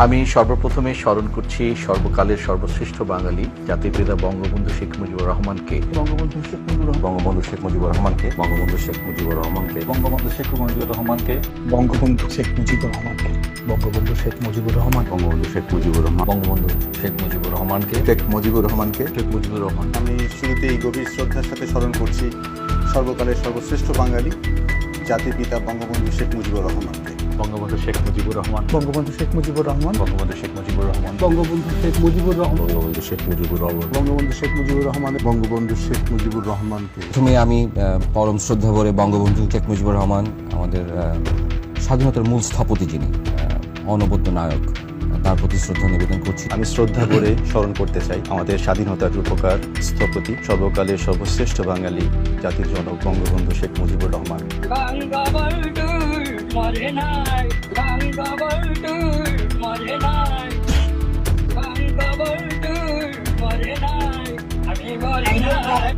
আমি সর্বপ্রথমে স্মরণ করছি সর্বকালের সর্বশ্রেষ্ঠ বাঙালি জাতির পিতা বঙ্গবন্ধু শেখ মুজিবুর রহমানকে। বঙ্গবন্ধু শেখ মুজিবুর রহমানকে বঙ্গবন্ধু শেখ মুজিবুর রহমানকে বঙ্গবন্ধু শেখ মুজিবুর রহমানকে বঙ্গবন্ধু শেখ মুজিবুর রহমানকে বঙ্গবন্ধু শেখ মুজিবুর রহমান বঙ্গবন্ধু শেখ মুজিবুর রহমান বঙ্গবন্ধু শেখ মুজিবুর রহমানকে শেখ মুজিবুর রহমানকে শেখ মুজিবুর রহমান। আমি শুরুতেই গভীর শ্রদ্ধার সাথে স্মরণ করছি সর্বকালের সর্বশ্রেষ্ঠ বাঙালি জাতির পিতা বঙ্গবন্ধু শেখ মুজিবুর রহমানকে। বঙ্গবন্ধু শেখ মুজিবুর রহমান বঙ্গবন্ধু শেখ মুজিবুর রহমান বঙ্গবন্ধু শেখ মুজিবুর রহমান বঙ্গবন্ধু শেখ মুজিবুর রহমান বঙ্গবন্ধু শেখ মুজিবুর রহমান বঙ্গবন্ধু শেখ মুজিবুর রহমান বঙ্গবন্ধু শেখ মুজিবুর রহমানকে। প্রথমে আমি পরম শ্রদ্ধা করে বঙ্গবন্ধু শেখ মুজিবুর রহমান আমাদের স্বাধীনতার মূল স্থপতি, যিনি অনবদ্য নায়ক, তার প্রতি শ্রদ্ধা নিবেদন করছি। আমি শ্রদ্ধা করে স্মরণ করতে চাই আমাদের স্বাধীনতার রূপকার, স্থপতি, সর্বকালের সর্বশ্রেষ্ঠ বাঙালি জাতির জনক বঙ্গবন্ধু শেখ মুজিবুর রহমান। মরে নাই আমি মরে নাই।